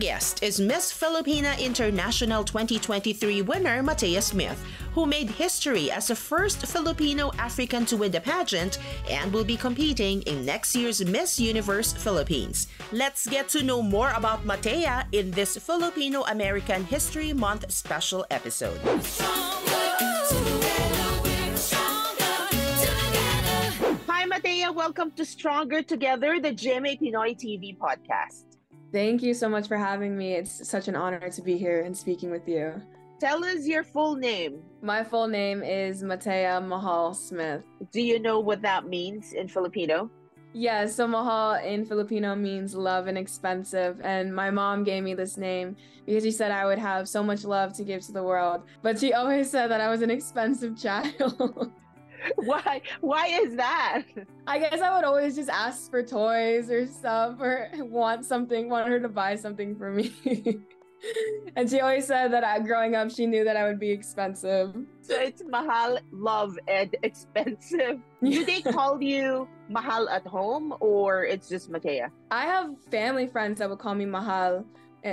guest is Miss Filipina International 2023 winner Matea Smith, who made history as the first Filipino-African to win the pageant and will be competing in next year's Miss Universe Philippines. Let's get to know more about Matea in this Filipino American History Month special episode. Hi Matea, welcome to Stronger Together, the GMA Pinoy TV podcast. Thank you so much for having me. It's such an honor to be here and speaking with you. Tell us your full name. My full name is Matea Mahal Smith. Do you know what that means in Filipino? Yeah, so Mahal in Filipino means love and expensive. And my mom gave me this name because she said I would have so much love to give to the world. But she always said that I was an expensive child. Why? Why is that? I guess I would always just ask for toys or stuff or want her to buy something for me. And she always said that growing up, she knew that I would be expensive. So it's Mahal, love, and expensive. Do they call you Mahal at home or it's just Matea? I have family friends that would call me Mahal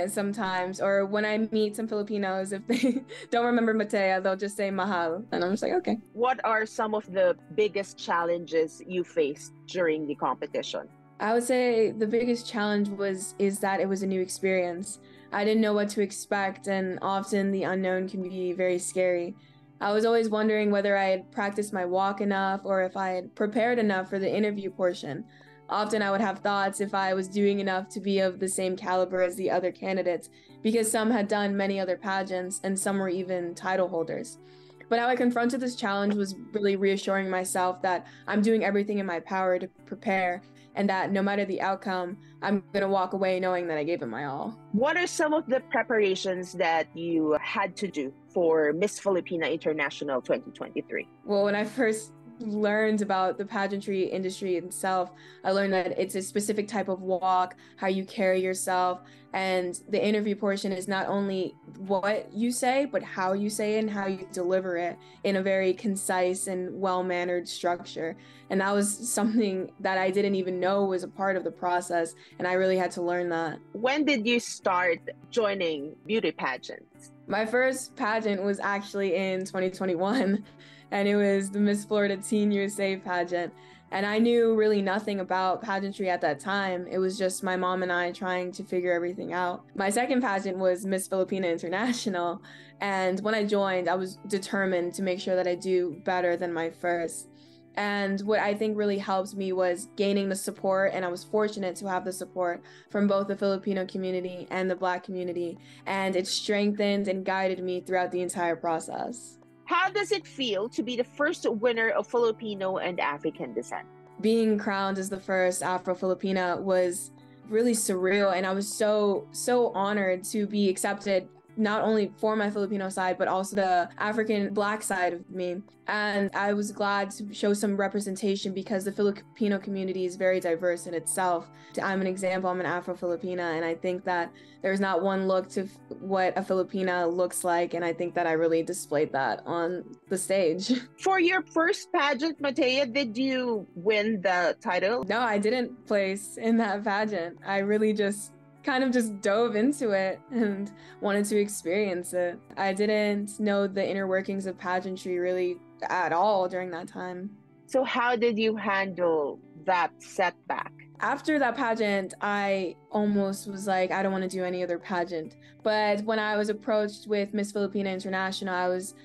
sometimes, or when I meet some Filipinos, if they don't remember Matea, they'll just say Mahal. And I'm just like, okay. What are some of the biggest challenges you faced during the competition? I would say the biggest challenge is that it was a new experience. I didn't know what to expect, and often the unknown can be very scary. I was always wondering whether I had practiced my walk enough or if I had prepared enough for the interview portion. Often I would have thoughts if I was doing enough to be of the same caliber as the other candidates, because some had done many other pageants and some were even title holders. But how I confronted this challenge was really reassuring myself that I'm doing everything in my power to prepare, and that no matter the outcome, I'm going to walk away knowing that I gave it my all. What are some of the preparations that you had to do for Miss Filipina International 2023? Well, when I first learned about the pageantry industry itself, I learned that it's a specific type of walk, how you carry yourself, and the interview portion is not only what you say, but how you say it and how you deliver it in a very concise and well-mannered structure. And that was something that I didn't even know was a part of the process, and I really had to learn that. When did you start joining beauty pageants? My first pageant was actually in 2021, and it was the Miss Florida Teen USA pageant. And I knew really nothing about pageantry at that time. It was just my mom and I trying to figure everything out. My second pageant was Miss Filipina International. And when I joined, I was determined to make sure that I do better than my first. And what I think really helped me was gaining the support, and I was fortunate to have the support from both the Filipino community and the Black community. And it strengthened and guided me throughout the entire process. How does it feel to be the first winner of Filipino and African descent? Being crowned as the first Afro-Filipina was really surreal, and I was so honored to be accepted not only for my Filipino side, but also the African Black side of me. And I was glad to show some representation because the Filipino community is very diverse in itself. I'm an example, I'm an Afro-Filipina, and I think that there's not one look to what a Filipina looks like, and I think that I really displayed that on the stage. For your first pageant, Matea, did you win the title? No, I didn't place in that pageant. I really just dove into it and wanted to experience it. I didn't know the inner workings of pageantry really at all during that time. So how did you handle that setback? After that pageant, I almost was like, I don't want to do any other pageant. But when I was approached with Miss Filipina International, I was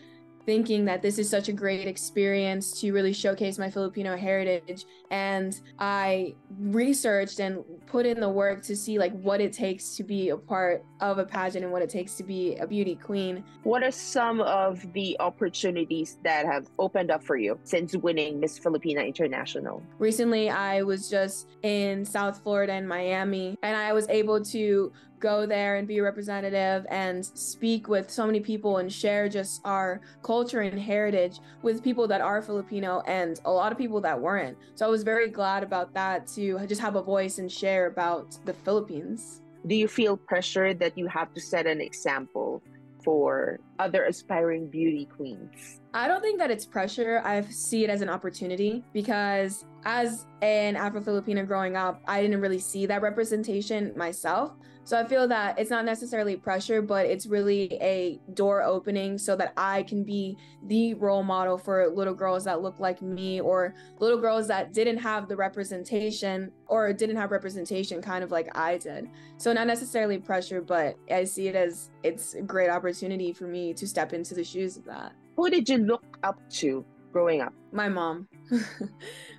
thinking that this is such a great experience to really showcase my Filipino heritage. And I researched and put in the work to see what it takes to be a part of a pageant and what it takes to be a beauty queen. What are some of the opportunities that have opened up for you since winning Miss Filipina International? Recently, I was just in South Florida and Miami, and I was able to go there and be a representative and speak with so many people and share just our culture and heritage with people that are Filipino and a lot of people that weren't. So I was very glad about that, to just have a voice and share about the Philippines. Do you feel pressure that you have to set an example for other aspiring beauty queens? I don't think that it's pressure. I see it as an opportunity, because as an Afro-Filipina growing up, I didn't really see that representation myself. So I feel that it's not necessarily pressure, but it's really a door opening so that I can be the role model for little girls that look like me, or little girls that didn't have the representation or didn't have representation kind of like I did. So not necessarily pressure, but I see it as it's a great opportunity for me to step into the shoes of that. Who did you look up to growing up? My mom.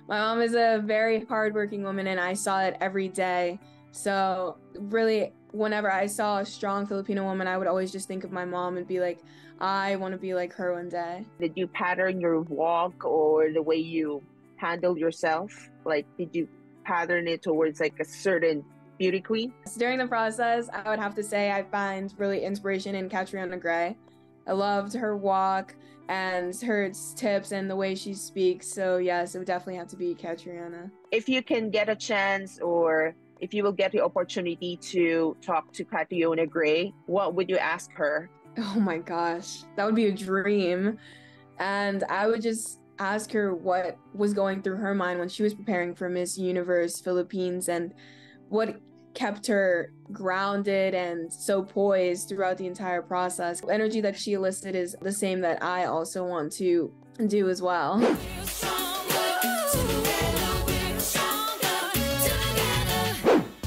My mom is a very hardworking woman, and I saw it every day. So really, whenever I saw a strong Filipino woman, I would always just think of my mom and be like, I want to be like her one day. Did you pattern your walk or the way you handle yourself? Like, did you pattern it towards like a certain beauty queen? During the process, I would have to say I find really inspiration in Catriona Gray. I loved her walk and her tips and the way she speaks. So yes, it would definitely have to be Catriona. If you can get a chance, or if you will get the opportunity to talk to Catriona Gray, what would you ask her? Oh my gosh, that would be a dream. And I would just ask her what was going through her mind when she was preparing for Miss Universe Philippines, and what kept her grounded and so poised throughout the entire process. The energy that she elicited is the same that I also want to do as well.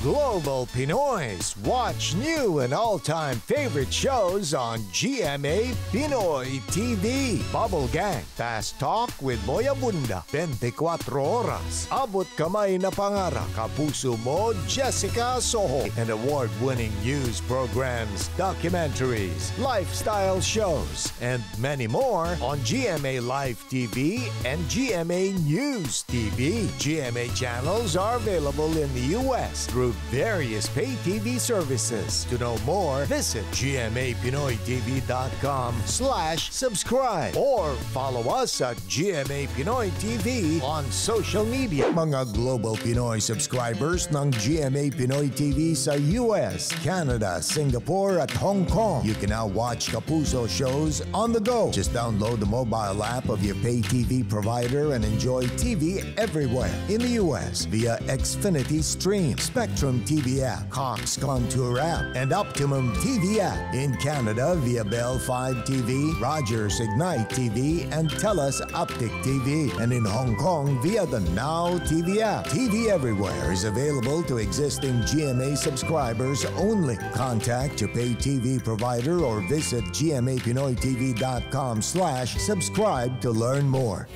Global Pinoys, watch new and all-time favorite shows on GMA Pinoy TV. Bubble Gang, Fast Talk with Moya Bunda, 24 oras. Abot Kamay na Pangarap, Kapuso Mo, Jessica Soho, and award-winning news programs, documentaries, lifestyle shows, and many more on GMA Live TV and GMA News TV. GMA channels are available in the U.S. through various pay TV services. To know more, visit gmapinoytv.com/subscribe or follow us at GMA Pinoy TV on social media. Mga Global Pinoy subscribers ng GMA Pinoy TV sa US, Canada, Singapore at Hong Kong, you can now watch Kapuso shows on the go. Just download the mobile app of your pay TV provider and enjoy TV everywhere. In the US via Xfinity Stream, Spectrum TV app, Cox Contour app, and Optimum TV app. In Canada via Bell 5 TV, Rogers Ignite TV, and TELUS Optic TV. And in Hong Kong via the Now TV app. TV everywhere is available to existing GMA subscribers only. Contact your pay TV provider or visit gmapinoytv.com/subscribe to learn more.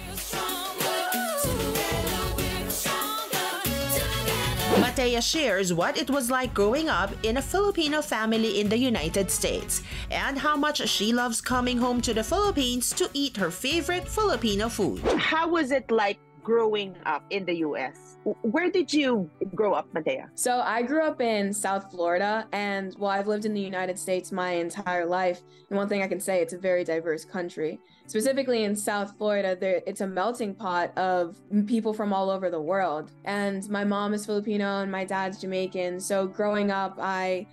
Matea shares what it was like growing up in a Filipino family in the United States, and how much she loves coming home to the Philippines to eat her favorite Filipino food. How was it like growing up in the US? Where did you grow up, Matea? So I grew up in South Florida, and well, I've lived in the United States my entire life. And one thing I can say, it's a very diverse country. Specifically in South Florida, it's a melting pot of people from all over the world. And my mom is Filipino and my dad's Jamaican. So growing up, I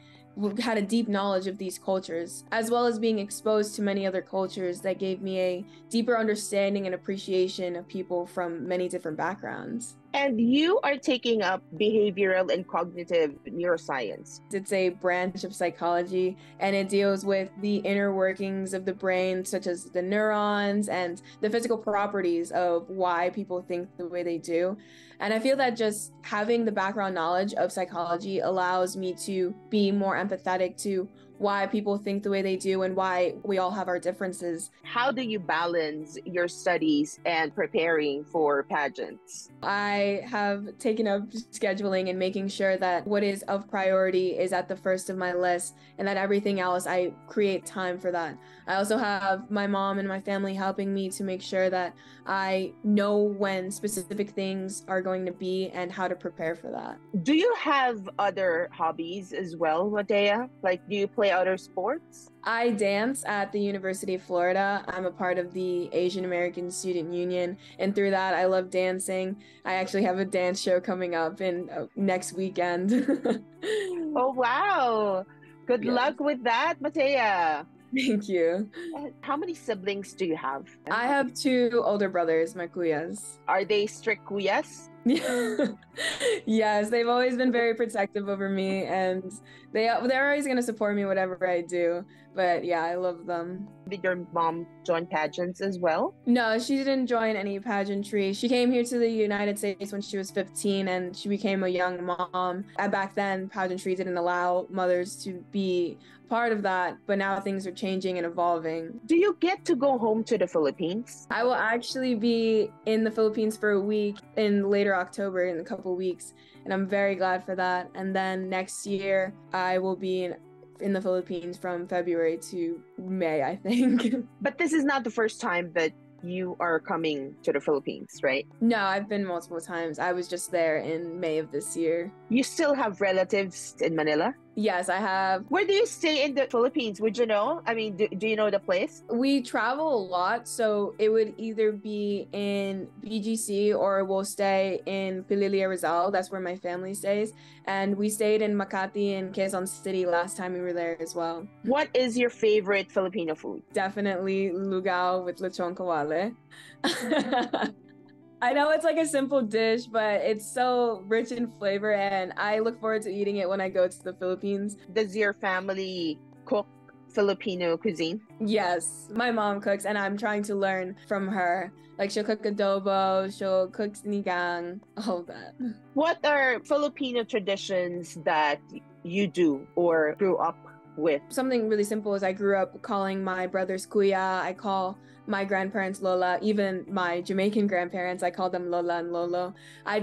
had a deep knowledge of these cultures, as well as being exposed to many other cultures that gave me a deeper understanding and appreciation of people from many different backgrounds. And you are taking up behavioral and cognitive neuroscience. It's a branch of psychology, and it deals with the inner workings of the brain, such as the neurons and the physical properties of why people think the way they do. And I feel that just having the background knowledge of psychology allows me to be more empathetic to why people think the way they do and why we all have our differences. How do you balance your studies and preparing for pageants? I have taken up scheduling and making sure that what is of priority is at the first of my list, and that everything else, I create time for that. I also have my mom and my family helping me to make sure that I know when specific things are going to be and how to prepare for that. Do you have other hobbies as well, Matea? Like, do you play other sports? I dance at the University of Florida. I'm a part of the Asian American Student Union, and through that, I love dancing. I actually have a dance show coming up in next weekend. Oh, wow. Good luck with that, Matea. Thank you. How many siblings do you have? I have 2 older brothers, my kuyas. Are they strict kuyas? Yes, they've always been very protective over me, and they're always gonna support me whatever I do. But yeah, I love them. Did your mom join pageants as well? No, she didn't join any pageantry. She came here to the United States when she was 15 and she became a young mom. And back then, pageantry didn't allow mothers to be part of that, but now things are changing and evolving. Do you get to go home to the Philippines? I will actually be in the Philippines for a week in later October, in a couple weeks, and I'm very glad for that. And then next year, I will be in the Philippines from February to May, I think. But this is not the first time that you are coming to the Philippines, right? No, I've been multiple times. I was just there in May of this year. You still have relatives in Manila? Yes, I have. Where do you stay in the Philippines? Would you know? I mean, do you know the place? We travel a lot, so it would either be in BGC or we'll stay in Pililia, Rizal. That's where my family stays. And we stayed in Makati and Quezon City last time we were there as well. What is your favorite Filipino food? Definitely lugao with lechon kawale. I know it's like a simple dish, but it's so rich in flavor, and I look forward to eating it when I go to the Philippines. Does your family cook Filipino cuisine? Yes, my mom cooks, and I'm trying to learn from her. Like, she'll cook adobo, she'll cook sinigang, all of that. What are Filipino traditions that you do or grew up with? Something really simple is I grew up calling my brothers kuya. I call my grandparents lola. Even my Jamaican grandparents, I call them lola and lolo. I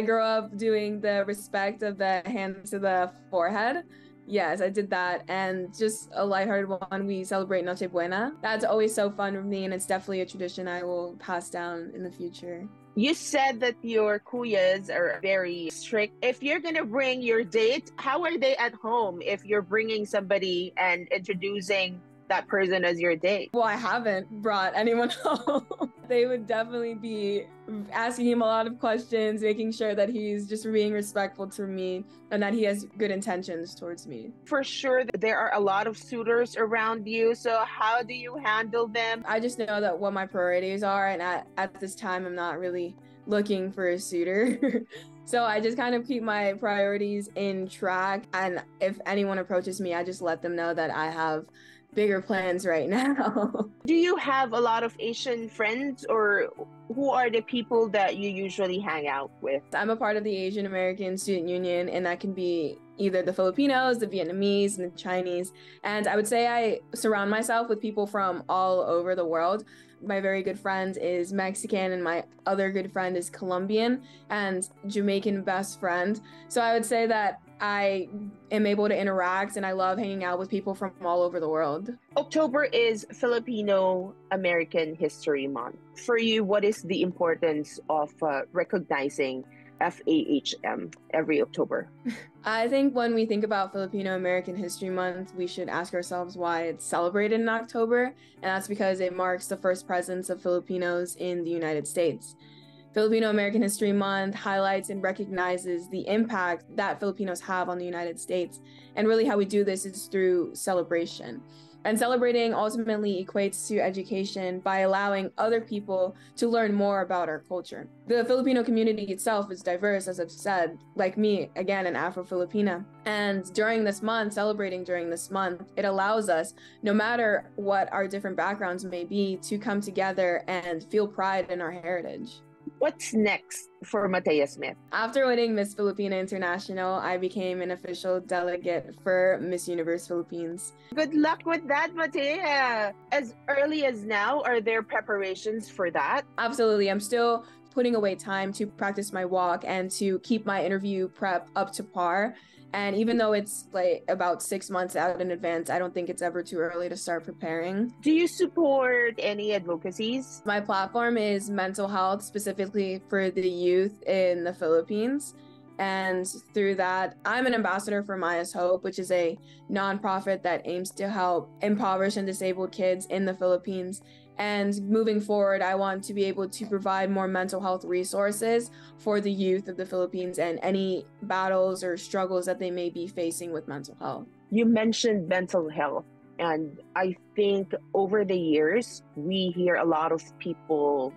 grew up doing the respect of the hand to the forehead. Yes, I did that. And just a lighthearted one, we celebrate Noche Buena. That's always so fun with me, and it's definitely a tradition I will pass down in the future. You said that your kuyas are very strict. If you're going to bring your date, how are they at home if you're bringing somebody and introducing that person as your date? Well, I haven't brought anyone home. They would definitely be asking him a lot of questions, making sure that he's just being respectful to me and that he has good intentions towards me. For sure, there are a lot of suitors around you. So how do you handle them? I just know that what my priorities are, and at this time, I'm not really looking for a suitor. So I just kind of keep my priorities in track. And if anyone approaches me, I just let them know that I have bigger plans right now. Do you have a lot of Asian friends, or who are the people that you usually hang out with? I'm a part of the Asian American Student Union, and that can be either the Filipinos, the Vietnamese, and the Chinese. And I would say I surround myself with people from all over the world. My very good friend is Mexican, and my other good friend is Colombian, and Jamaican best friend. So I would say that I am able to interact, and I love hanging out with people from all over the world. October is Filipino American History Month. For you, what is the importance of recognizing FAHM every October? I think when we think about Filipino American History Month, we should ask ourselves why it's celebrated in October, and that's because it marks the first presence of Filipinos in the United States. Filipino American History Month highlights and recognizes the impact that Filipinos have on the United States. And really how we do this is through celebration. And celebrating ultimately equates to education by allowing other people to learn more about our culture. The Filipino community itself is diverse, as I've said, like me, again, an Afro-Filipina. And during this month, celebrating during this month, it allows us, no matter what our different backgrounds may be, to come together and feel pride in our heritage. What's next for Matea Smith? After winning Miss Filipina International, I became an official delegate for Miss Universe Philippines. Good luck with that, Matea. As early as now, are there preparations for that? Absolutely. I'm still putting away time to practice my walk and to keep my interview prep up to par. And even though it's like about 6 months out in advance, I don't think it's ever too early to start preparing. Do you support any advocacies? My platform is mental health, specifically for the youth in the Philippines. And through that, I'm an ambassador for Maya's Hope, which is a nonprofit that aims to help impoverished and disabled kids in the Philippines. And moving forward, I want to be able to provide more mental health resources for the youth of the Philippines and any battles or struggles that they may be facing with mental health. You mentioned mental health, and I think over the years, we hear a lot of people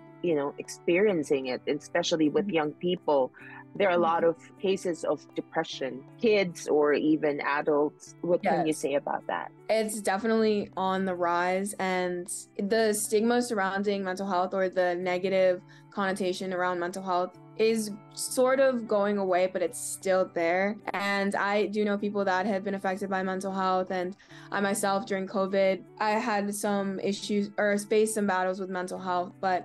experiencing it, especially with young people. There are a lot of cases of depression, kids or even adults. What can you say about that? It's definitely on the rise, and the stigma surrounding mental health, or the negative connotation around mental health, is sort of going away, but it's still there. And I do know people that have been affected by mental health, and I myself, during COVID, I had some issues or faced some battles with mental health, but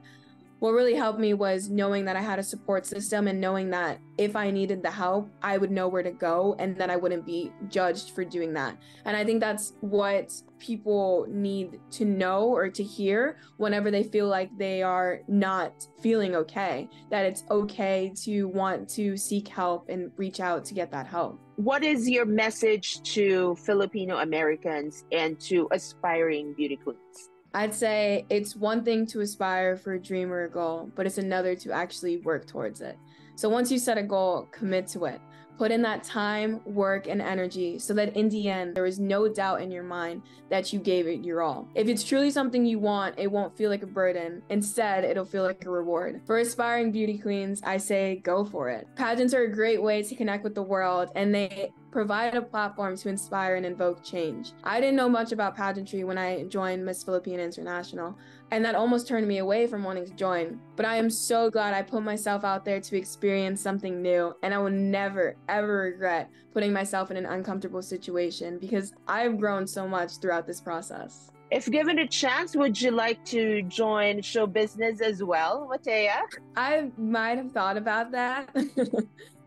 what really helped me was knowing that I had a support system, and knowing that if I needed the help, I would know where to go, and that I wouldn't be judged for doing that. And I think that's what people need to know or to hear whenever they feel like they are not feeling okay, that it's okay to want to seek help and reach out to get that help. What is your message to Filipino Americans and to aspiring beauty queens? I'd say it's one thing to aspire for a dream or a goal, but it's another to actually work towards it. So once you set a goal, commit to it. Put in that time, work, and energy so that in the end, there is no doubt in your mind that you gave it your all. If it's truly something you want, it won't feel like a burden. Instead, it'll feel like a reward. For aspiring beauty queens, I say go for it. Pageants are a great way to connect with the world, and they provide a platform to inspire and invoke change. I didn't know much about pageantry when I joined Miss Filipina International, and that almost turned me away from wanting to join. But I am so glad I put myself out there to experience something new, and I will never, ever regret putting myself in an uncomfortable situation, because I've grown so much throughout this process. If given a chance, would you like to join show business as well, Matea? I might have thought about that.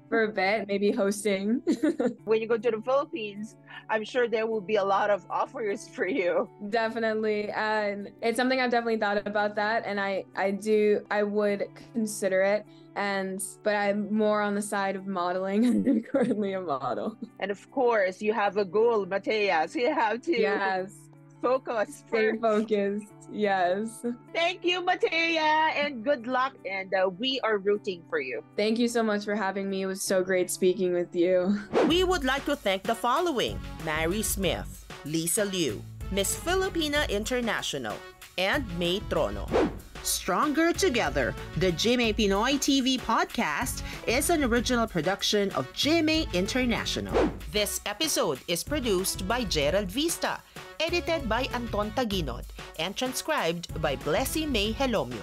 For a bit, maybe hosting. When you go to the Philippines, I'm sure there will be a lot of offers for you. Definitely. And it's something I've definitely thought about that. And I would consider it. But I'm more on the side of modeling. I'm currently a model. And of course, you have a goal, Matea. So you have to focus. Stay focused. Yes. Thank you, Matea, and good luck. And we are rooting for you. Thank you so much for having me. It was so great speaking with you. We would like to thank the following: Mary Smith, Lisa Liu, Miss Filipina International, and May Trono. Stronger Together, the GMA Pinoy TV podcast, is an original production of GMA International. This episode is produced by Gerald Vista, edited by Anton Taginod, and transcribed by Blessy May Helomio.